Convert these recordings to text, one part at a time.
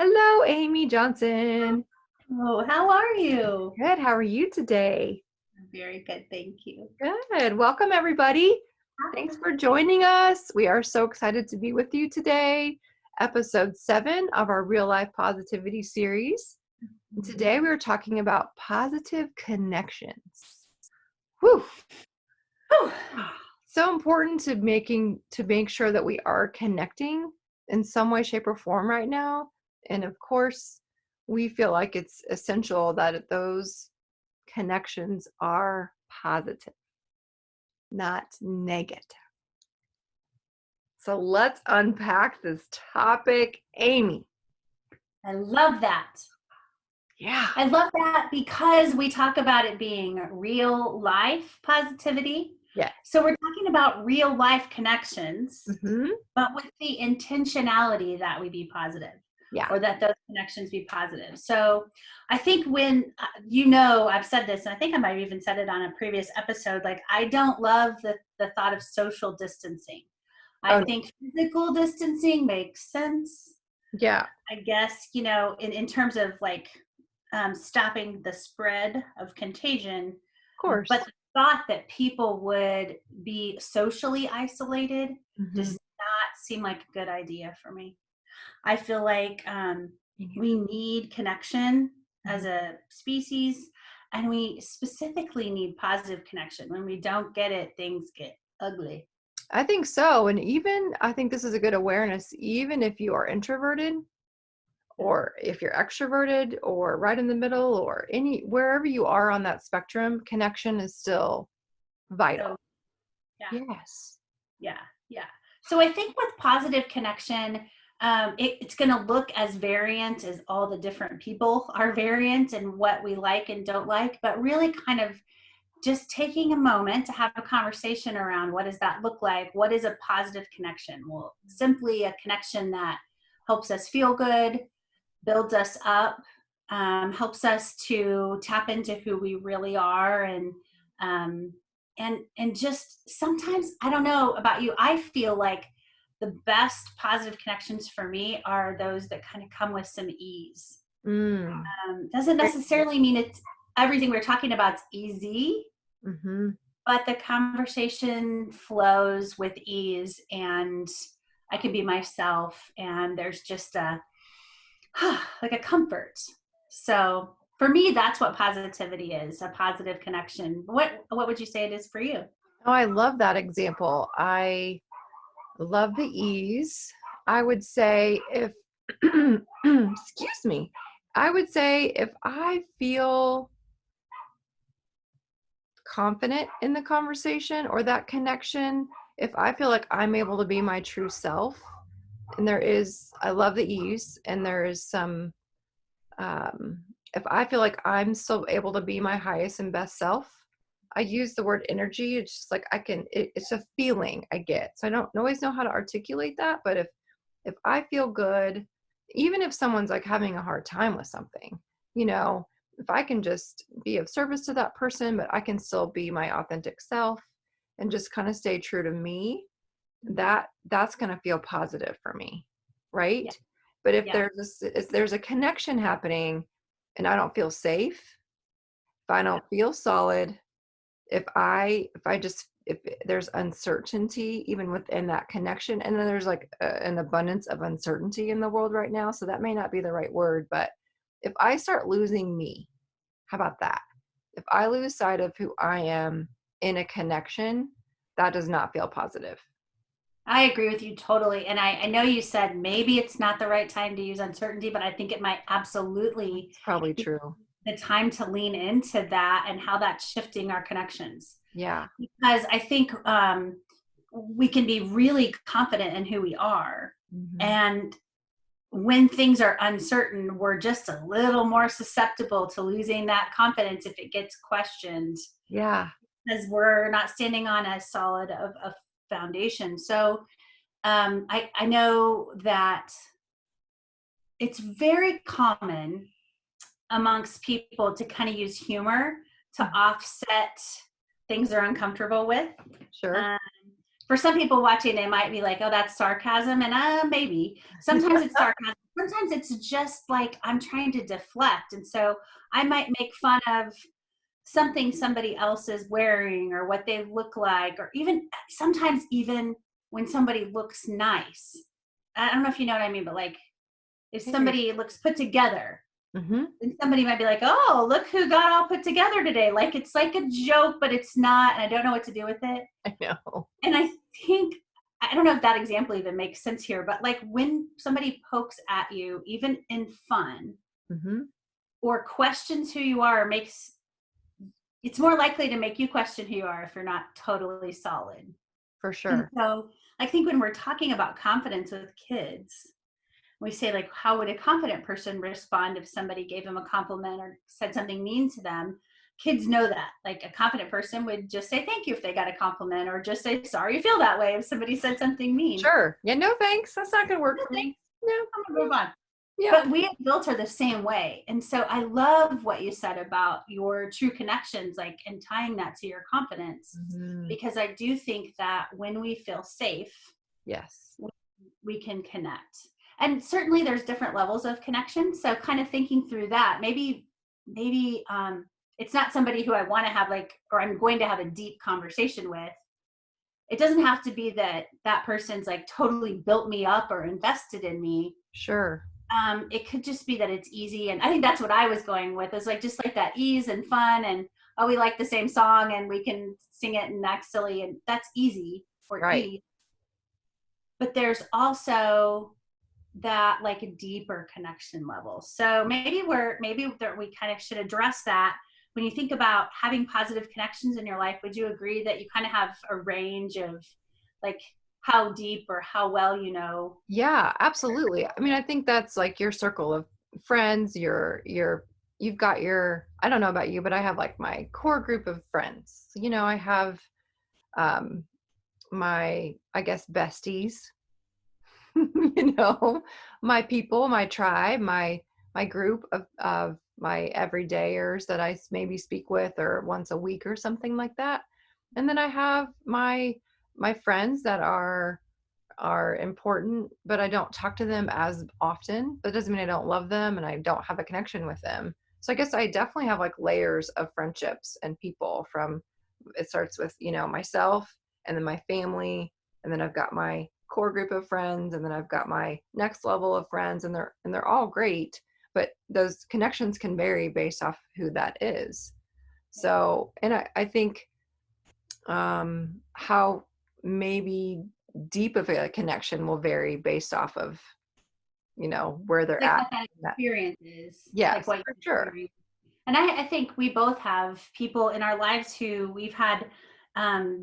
Hello, Amy Johnson. Oh, how are you? Good. How are you today? I'm very good, thank you. Good. Welcome, everybody. Thanks for Hi. joining us. We are so excited to be with you today. Episode 7 of our Real Life Positivity series. And today we are talking about positive connections. Whew. Whew. So important to make sure that we are connecting in some way, shape, or form right now. And of course, we feel like it's essential that those connections are positive, not negative. So let's unpack this topic, Amy. I love that. Yeah. I love that because we talk about it being real life positivity. Yeah. So we're talking about real life connections, Mm-hmm. but with the intentionality that we be positive Yeah. or that those connections be positive. So I think when, I've said this, and I think I might have even said it on a previous episode, like I don't love the thought of social distancing. I Oh, think physical distancing makes sense. yeah. I guess, in terms of like stopping the spread of contagion, Of course. but the thought that people would be socially isolated Mm-hmm. does not seem like a good idea for me. I feel like we need connection as a species, and we specifically need positive connection. When we don't get it, things get ugly. I think so. And even I think this is a good awareness, even if you are introverted or if you're extroverted or right in the middle or wherever you are on that spectrum, connection is still So, vital. yeah. Yes. Yeah, yeah. So I think with positive connection, it's going to look as variant as all the different people are variant and what we like and don't like, but really kind of just taking a moment to have a conversation around what does that look like? What is a positive connection? Well, simply a connection that helps us feel good, builds us up, helps us to tap into who we really are, um, and just sometimes, I don't know about you, I feel like the best positive connections for me are those that kind of come with some ease. Mm. Doesn't necessarily mean it's everything we're talking about is easy, Mm-hmm. but the conversation flows with ease, and I can be myself, and there's just a like a comfort. So for me, that's what positivity is, a positive connection. What would you say it is for you? Oh, I love that example. I love the ease. I would say if, excuse me, I would say if I feel confident in the conversation or that connection, if I feel like I'm able to be my true self, and I love the ease, and there is some, um, if I feel like I'm still able to be my highest and best self, I use the word energy. It's just like it's a feeling I get. So I don't always know how to articulate that, but if I feel good, even if someone's like having a hard time with something, you know, if I can just be of service to that person, but I can still be my authentic self and just kind of stay true to me, that's going to feel positive for me, Yeah, right? But yeah, if there's a connection happening and I don't feel safe, if I yeah, don't feel solid, if there's uncertainty even within that connection, and then there's like an abundance of uncertainty in the world right now, so that may not be the right word, but if I start losing me, how about that? If I lose sight of who I am in a connection, that does not feel positive. I agree with you totally. And I know you said maybe it's not the right time to use uncertainty, but I think it might absolutely It's probably be true. the time to lean into that and how that's shifting our connections. Yeah. Because I think we can be really confident in who we are. Hmm. And when things are uncertain, we're just a little more susceptible to losing that confidence if it gets questioned, Yeah. because we're not standing on as solid of a foundation. So I know that it's very common amongst people to kind of use humor to Mhm. offset things they're uncomfortable with. Sure. Um, for some people watching, they might be like, oh, that's sarcasm. And maybe sometimes it's sarcasm. Sometimes it's just like I'm trying to deflect. And so I might make fun of something somebody else is wearing or what they look like, or even sometimes even when somebody looks nice. I don't know if you know what I mean, but like if somebody looks put together, Mm-hmm. and somebody might be like, oh, look who got all put together today. Like it's like a joke, but it's not. And I don't know what to do with it. I know. And I think, I don't know if that example even makes sense here, but like when somebody pokes at you, even in fun, Mm-hmm. or questions who you are, makes it's more likely to make you question who you are if you're not totally solid. For And sure. so I think when we're talking about confidence with kids, we say like, how would a confident person respond if somebody gave them a compliment or said something mean to them? Kids know that. Like a confident person would just say thank you if they got a compliment, or just say sorry you feel that way if somebody said something mean. Sure. Yeah, no thanks. That's not gonna work No for thanks, me. No. I'm gonna move on. Yeah. But we adults are the same way. And so I love what you said about your true connections, like, and tying that to your confidence, Mm-hmm. because I do think that when we feel safe, Yes. we can connect. And certainly there's different levels of connection. So kind of thinking through that, maybe it's not somebody who I want to have like, or I'm going to have a deep conversation with. It doesn't have to be that that person's like totally built me up or invested in me. Sure. It could just be that it's easy. And I think that's what I was going with, is like just like that ease and fun, and oh, we like the same song and we can sing it and act silly, and that's easy or Right. ease. But there's also that like a deeper connection level. So maybe that we kind of should address that. When you think about having positive connections in your life, would you agree that you kind of have a range of like how deep or how well you know? Yeah, absolutely. I mean, I think that's like your circle of friends, you've got your, I don't know about you, but I have like my core group of friends. I have um my, I guess, besties, you know, my people, my tribe, my group of my everydayers that maybe speak with or once a week or something like that. And then I have my friends that are important, but I don't talk to them as often. That doesn't mean I don't love them and I don't have a connection with them. So I guess I definitely have like layers of friendships and people. From it starts with, myself, and then my family, and then I've got my core group of friends, and then I've got my next level of friends, and they're all great, but those connections can vary based off who that is. So, and I think how maybe deep of a connection will vary based off of where they're Like at what that in that. experience is, like Yes, what for you're sure. experiencing. And I think we both have people in our lives who we've had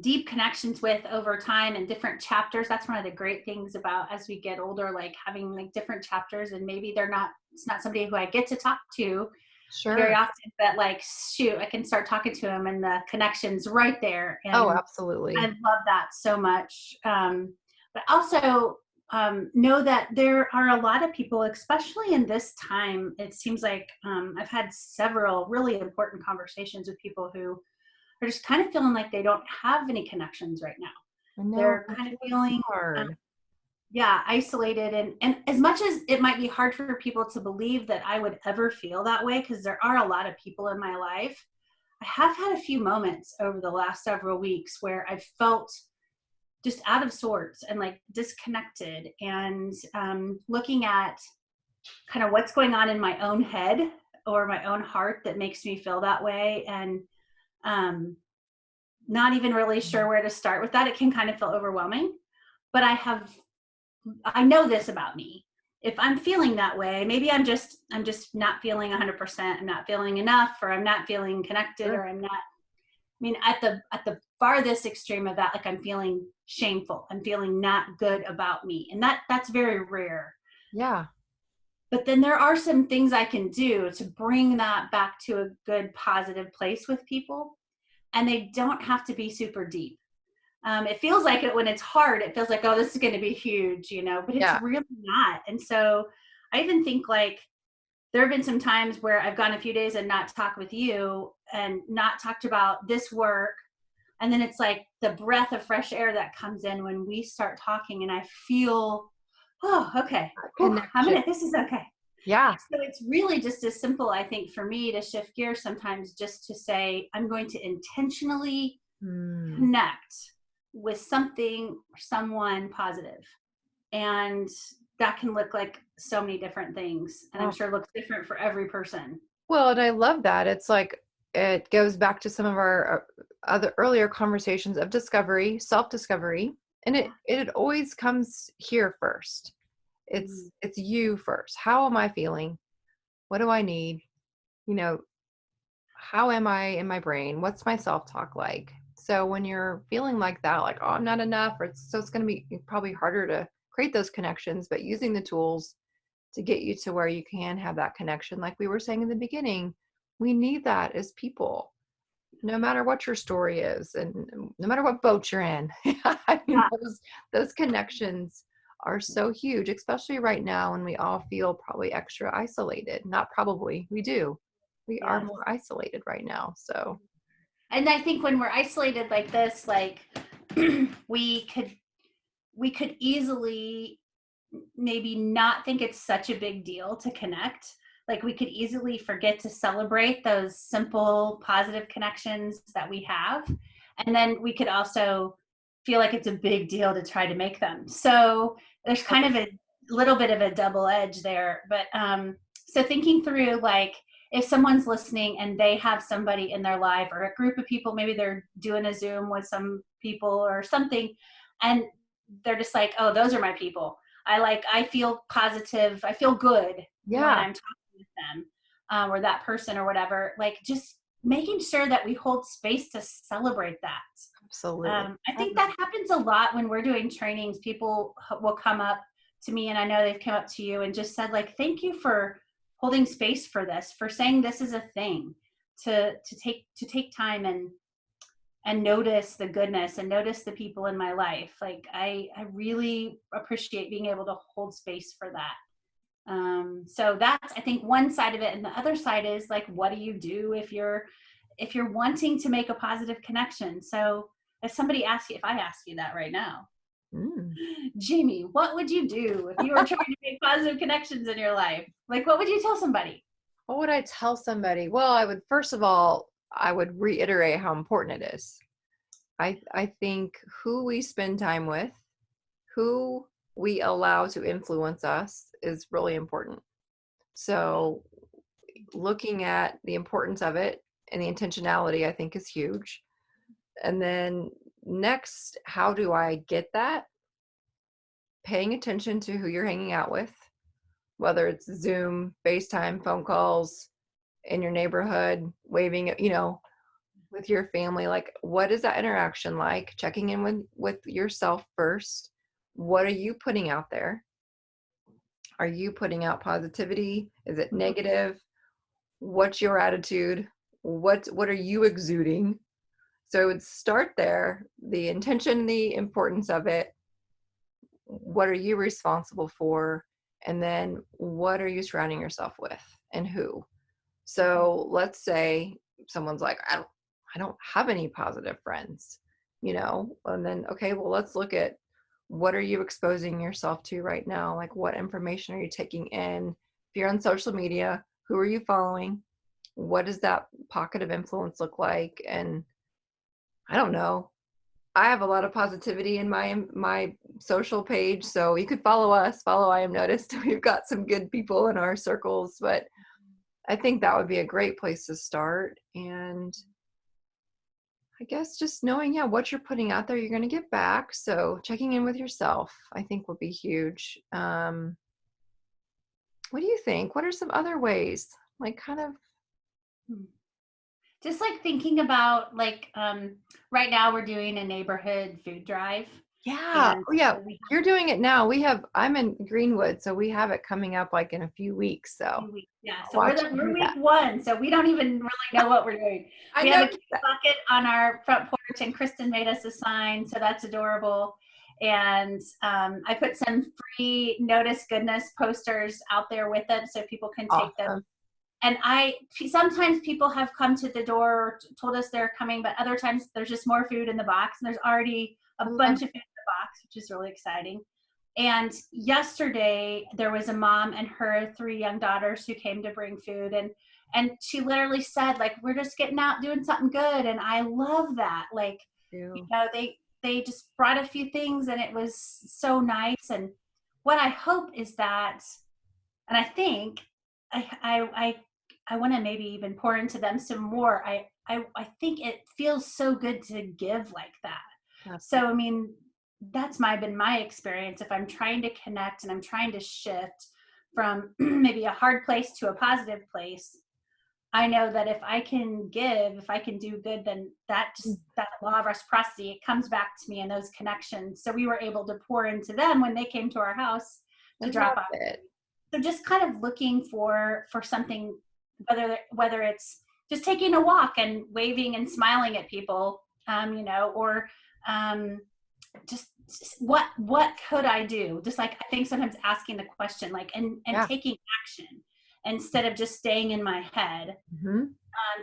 deep connections with over time in different chapters. That's one of the great things about as we get older, like having like different chapters, and maybe it's not somebody who I get to talk to very Sure. often, but like, shoot, I can start talking to them and the connection's right there. Oh, And I absolutely. love that so much. But also know that there are a lot of people, especially in this time. It seems like I've had several really important conversations with people who are just kind of feeling like they don't have any connections right now. I know, They're it's kind of really feeling, hard. yeah, isolated. And as much as it might be hard for people to believe that I would ever feel that way, because there are a lot of people in my life, I have had a few moments over the last several weeks where I've felt just out of sorts and like disconnected, and looking at kind of what's going on in my own head or my own heart that makes me feel that way, and um, not even really sure where to start with that. It can kind of feel overwhelming, but I know this about me. If I'm feeling that way, maybe I'm just not feeling 100%. I'm not feeling enough, or I'm not feeling connected, Sure. or I'm not. I mean, at the farthest extreme of that, like I'm feeling shameful. I'm feeling not good about me, and that's very rare. Yeah. But then there are some things I can do to bring that back to a good, positive place with people, and they don't have to be super deep. It feels like it when it's hard. It feels like, oh, this is going to be huge, but it's Yeah. really not. And so I even think like there have been some times where I've gone a few days and not talked with you and not talked about this work, And then it's like the breath of fresh air that comes in when we start talking, and I feel, oh, okay, whew, Connection. this is okay. Yeah. So it's really just as simple, I think, for me to shift gears sometimes, just to say, I'm going to intentionally Mm. connect with something or someone positive. And that can look like so many different things. And I'm Oh, sure it looks different for every person. well, and I love that. It's like it goes back to some of our other earlier conversations of discovery, self-discovery, and Yeah. it always comes here first. Mm-hmm. It's you first. How am I feeling? What do I need? You know, how am I in my brain? What's my self-talk like? So when you're feeling like that, like, oh, I'm not enough, or it's going to be probably harder to create those connections, but using the tools to get you to where you can have that connection. Like we were saying in the beginning, we need that as people, no matter what your story is and no matter what boat you're in. I mean, Yeah. those connections are so huge, especially right now when we all feel probably extra isolated. Not probably, we do. We are Yes. more isolated right now. So, And I think when we're isolated like this, like we could we could easily maybe not think it's such a big deal to connect. Like we could easily forget to celebrate those simple positive connections that we have. And then we could also feel like it's a big deal to try to make them. So there's kind of a little bit of a double edge there. But so thinking through, like, if someone's listening and they have somebody in their life or a group of people, maybe they're doing a Zoom with some people or something, and they're just like, oh, those are my people. I feel positive. I feel good when yeah, I'm talking with them, or that person or whatever. Like, just making sure that we hold space to celebrate that. absolutely. I think that happens a lot when we're doing trainings. People will come up to me, and I know they've come up to you and just said, like, thank you for holding space for this, for saying this is a thing, to take time and notice the goodness and notice the people in my life. Like, I really appreciate being able to hold space for that. So that's, I think, one side of it. And the other side is, like, what do you do if you're wanting to make a positive connection? So if somebody asks you, if I ask you that right now, Mm. Jamie, what would you do if you were trying to make positive connections in your life? Like, what would you tell somebody? What would I tell somebody? Well, I would, first of all, I would reiterate how important it is. I think who we spend time with, who we allow to influence us is really important. So looking at the importance of it and the intentionality, I think, is huge. And then next, how do I get that? Paying attention to who you're hanging out with, whether it's Zoom, FaceTime, phone calls, in your neighborhood, waving, with your family. Like, what is that interaction like? Checking in with yourself first. What are you putting out there? Are you putting out positivity? Is it negative? What's your attitude? What are you exuding? So I would start there, the intention, the importance of it. What are you responsible for? And then what are you surrounding yourself with and who? So let's say someone's like, I don't have any positive friends, and then, okay, well, let's look at what are you exposing yourself to right now? Like, what information are you taking in? If you're on social media, who are you following? What does that pocket of influence look like? And I don't know. I have a lot of positivity in my social page, so you could follow us, follow I Am Noticed. We've got some good people in our circles, but I think that would be a great place to start. And I guess just knowing, yeah, what you're putting out there, you're going to get back. So checking in with yourself, I think, would be huge. What do you think? What are some other ways? Like, kind of, Just like thinking about, like, right now we're doing a neighborhood food drive, yeah. and Oh, yeah. so we You're doing it now. I'm in Greenwood, so we have it coming up like in a few weeks. So few weeks. Yeah, so watch you we're do week that. one, so we don't even really know what we're doing. I We have a know. cute bucket on our front porch, and Kristen made us a sign, so that's adorable. And I put some free Notice Goodness posters out there with it, so people can take them Awesome. And sometimes people have come to the door or told us they're coming, but other times there's just more food in the box and there's already a I love bunch of food in the box, which is really exciting. And yesterday there was a mom and her 3 young daughters who came to bring food, and she literally said, like, we're just getting out doing something good. And I love that. Like, you. they just brought a few things and it was so nice. And what I hope is that, and I think I want to maybe even pour into them some more. I think it feels so good to give like that. So Absolutely. I mean, that's been my experience. If I'm trying to connect and I'm trying to shift from maybe a hard place to a positive place, I know that if I can give, if I can do good, then that law of reciprocity, it comes back to me in those connections. So we were able to pour into them when they came to our house I to love drop off. it. So just kind of looking for something, whether it's just taking a walk and waving and smiling at people, or um, just what could I do? Just like, I think sometimes asking the question, like, and Yeah. taking action instead of just staying in my head. Hmm.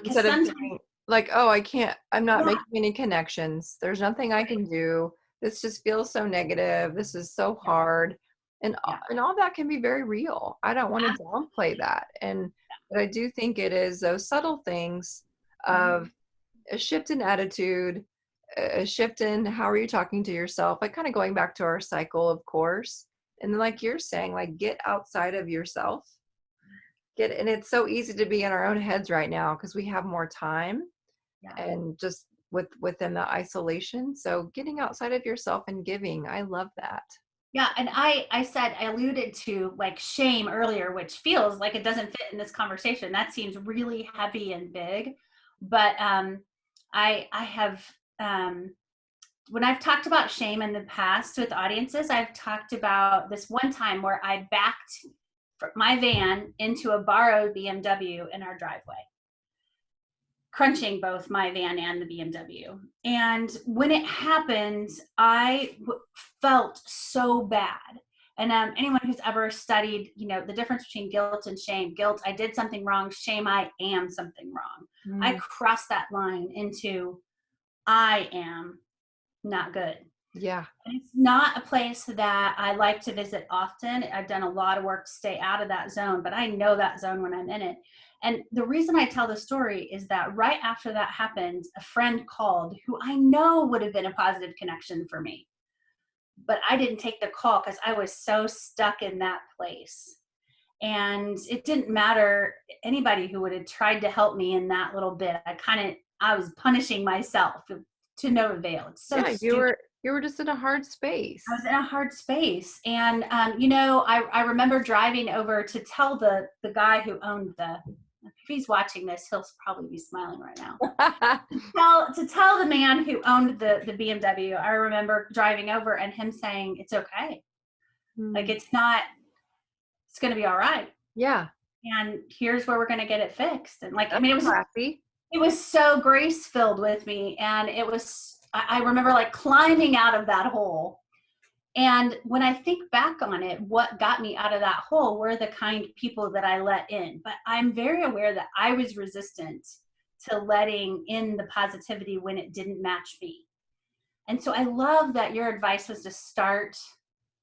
Because Instead of sometimes, saying, like, oh, I'm not yeah, making any connections. There's nothing I right, can do. This just feels so negative. This is so yeah, hard. yeah, And all that can be very real. I don't want to downplay that. But I do think it is those subtle things mhm, of a shift in attitude, a shift in how are you talking to yourself, like kind of going back to our cycle, of course. And then, like you're saying, like get outside of yourself. And it's so easy to be in our own heads right now because we have more time yeah. and just within the isolation. So getting outside of yourself and giving, I love that. Yeah, and I alluded to like shame earlier, which feels like it doesn't fit in this conversation. That seems really heavy and big. But I have when I've talked about shame in the past with audiences, I've talked about this one time where I backed my van into a borrowed BMW in our driveway, crunching both my van and the BMW. And when it happened, felt so bad. And anyone who's ever studied, the difference between guilt and shame, guilt, I did something wrong. Shame, I am something wrong. I Mm, crossed that line into I am not good. yeah. It's not a place that I like to visit often. I've done a lot of work to stay out of that zone, but I know that zone when I'm in it. And the reason I tell the story is that right after that happened, a friend called who I know would have been a positive connection for me. But I didn't take the call because I was so stuck in that place. And it didn't matter anybody who would have tried to help me in that little bit. I was punishing myself to no avail. It's so Yeah, you stupid. were just in a hard I space. was in a hard space. And, I remember driving over to tell the guy who owned if he's watching this, he'll probably be smiling right now. To tell the man who owned the BMW, I remember driving over and him saying, it's okay. Like, Mm, it's going to be all right. yeah, And here's where we're going to get it fixed. And like, I that's mean, classy. it was so grace filled with me. And I remember like climbing out of that hole. And when I think back on it, what got me out of that hole were the kind people that I let in. But I'm very aware that I was resistant to letting in the positivity when it didn't match me. And so I love that your advice was to start.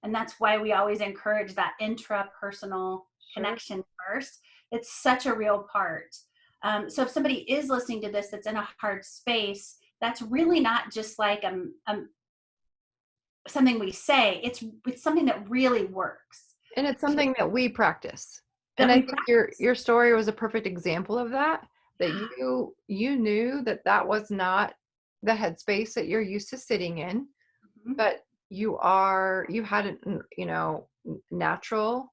And that's why we always encourage that intrapersonal Sure. connection first. It's such a real part. So if somebody is listening to this that's in a hard space, that's really not just like something we say. It's something that really works. And it's To, something that we practice. And that I we think practice. your story was a perfect example of that, that Yeah. you knew that that was not the headspace that you're used to sitting in, Mhm. but you had a natural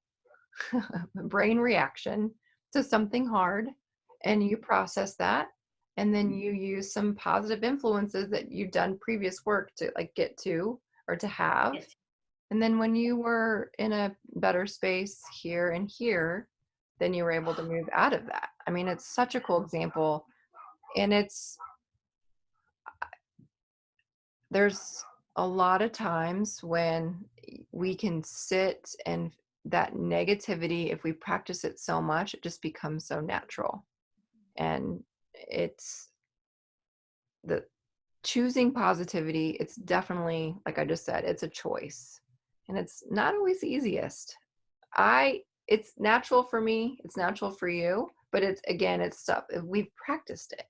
brain reaction to something hard, and you process that, and then you use some positive influences that you've done previous work to like get to or to have. It, And then when you were in a better space here and here, then you were able to move out of that. I mean, it's such a cool example. And there's a lot of times when we can sit and that negativity, if we practice it so much, it just becomes so natural. And it's the choosing positivity, it's definitely, like I just said, it's a choice. And it's not always the easiest. It's natural for me, it's natural for you, but it's, again, it's stuff if we've practiced it.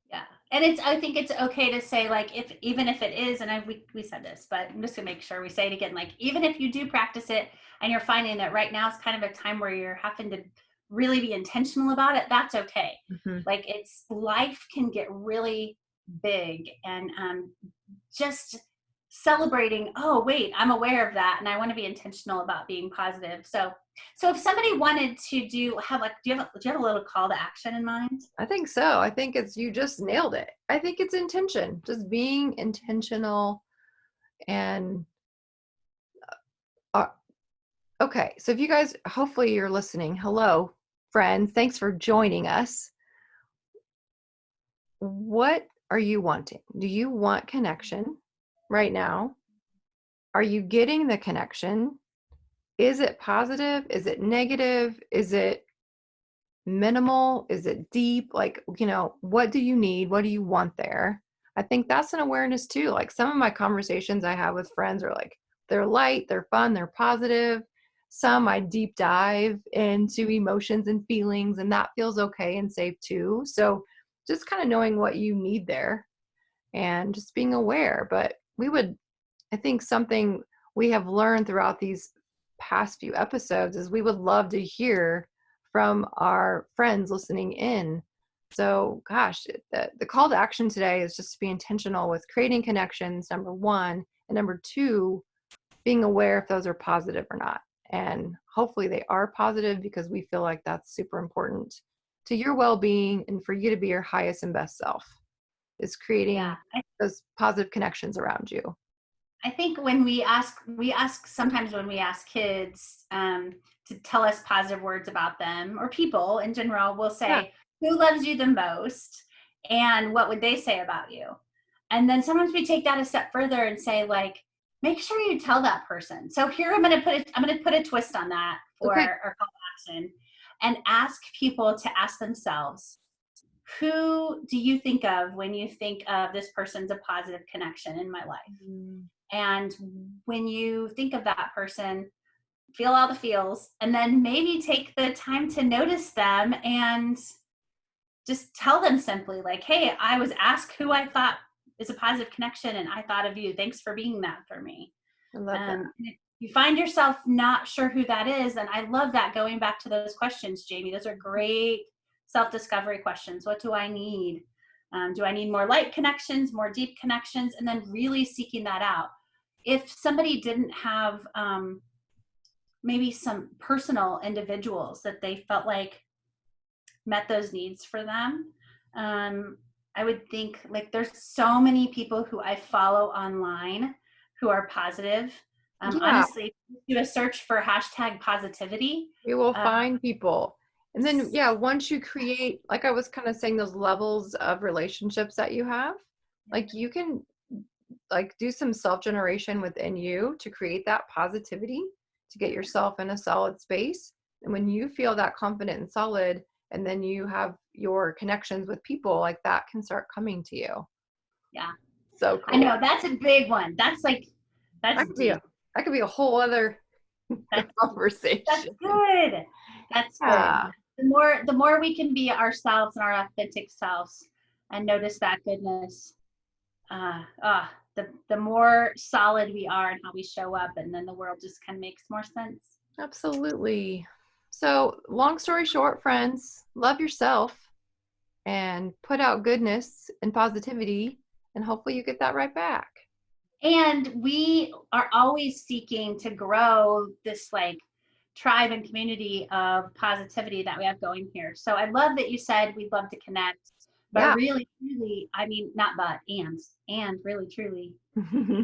Yeah. And I think it's okay to say, like, if, even if it is, and we said this, but I'm just gonna make sure we say it again, like, even if you do practice it and you're finding that right now is kind of a time where you're having to really be intentional about it, that's okay. Mhm. Like, it's, life can get really big, and just celebrating, oh wait, I'm aware of that and I want to be intentional about being positive. So if somebody wanted to have, like, do you have a little call to action in mind? I think so. I think it's, you just nailed it. I think it's intention, just being intentional. And uh, okay, so if you guys, hopefully you're listening. Hello, friends. Thanks for joining us. What are you wanting? Do you want connection right now? Are you getting the connection? Is it positive? Is it negative? Is it minimal? Is it deep? Like, what do you need? What do you want there? I think that's an awareness too. Like, some of my conversations I have with friends are like, they're light, they're fun, they're positive. Some I deep dive into emotions and feelings, and that feels okay and safe too. So just kind of knowing what you need there and just being aware. But I think something we have learned throughout these past few episodes is we would love to hear from our friends listening in. So, gosh, the call to action today is just to be intentional with creating connections, number one, and number two, being aware if those are positive or not. And hopefully they are positive, because we feel like that's super important to your well-being and for you to be your highest and best self, is Yeah. creating those positive connections around you. I think when we ask sometimes when we ask kids to tell us positive words about them, or people in general, we'll Yeah. say, who loves you the most? And what would they say about you? And then sometimes we take that a step further and say, like, make sure you tell that person. So here I'm gonna put a twist on that for Okay. our call to action, and ask people to ask themselves, who do you think of when you think of this person's a positive connection in my life? Mm. And when you think of that person, feel all the feels, and then maybe take the time to notice them and just tell them simply, like, hey, I was asked who I thought is a positive connection, and I thought of you. Thanks for being that for me. I love that. If you find yourself not sure who that is, and I love that, going back to those questions, Jamie, those are great self-discovery questions. What do I need? Do I need more light connections, more deep connections? And then really seeking that out. If somebody didn't have maybe some personal individuals that they felt like met those needs for them, I would think, like, there's so many people who I follow online who are positive. Yeah, Honestly, do a search for hashtag positivity. you will Uh, find people. And then, yeah, once you create, like I was kind of saying, those levels of relationships that you have, like you can like do some self-generation within you to create that positivity, to get yourself in a solid space. And when you feel that confident and solid, and then you have your connections with people, like that can start coming to you. yeah, So I cool. know that's a big one. That's like, that's That could be a deep. that could be a whole other That's that's conversation. good. That's good. Yeah. The more we can be ourselves and our authentic selves, and notice that goodness, the more solid we are in how we show up, and then the world just kind of makes more sense. Absolutely. So, long story short, friends, love yourself and put out goodness and positivity, and hopefully you get that right back. And we are always seeking to grow this, like, tribe and community of positivity that we have going here. So I love that you said we'd love to connect, but Yeah. really, truly, I mean, not but, and really, truly,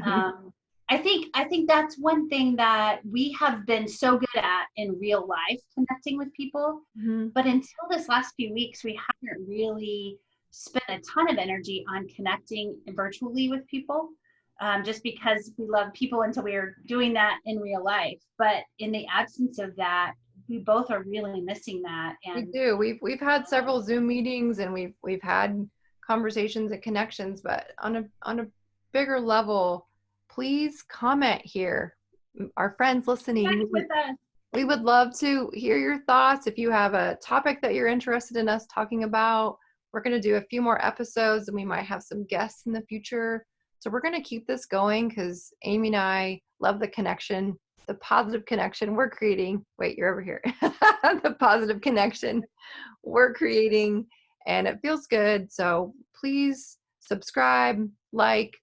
um, I think that's one thing that we have been so good at in real life, connecting with people. Mhm. But until this last few weeks, we haven't really spent a ton of energy on connecting virtually with people. just because we love people until we are doing that in real life. But in the absence of that, we both are really missing that. We And do. We've had several Zoom meetings and we've had conversations and connections, but on a bigger level, please comment here. Our friends listening, connect with us. we would love to hear your thoughts. If you have a topic that you're interested in us talking about, we're going to do a few more episodes and we might have some guests in the future. So we're going to keep this going because Amy and I love the connection, the positive connection we're creating. Wait, you're over here. The positive connection we're creating, and it feels good. So please subscribe, like,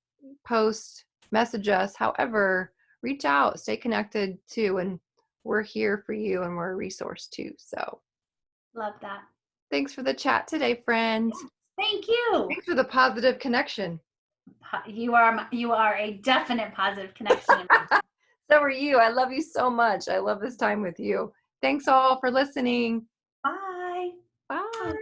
post, message us, however, reach out, stay connected too. And we're here for you and we're a resource too. So Love that. thanks for the chat today, friends. Thank you. Thanks for the positive connection. You are a definite positive connection. So are you. I love you so much. I love this time with you. Thanks all for listening. Bye. Bye.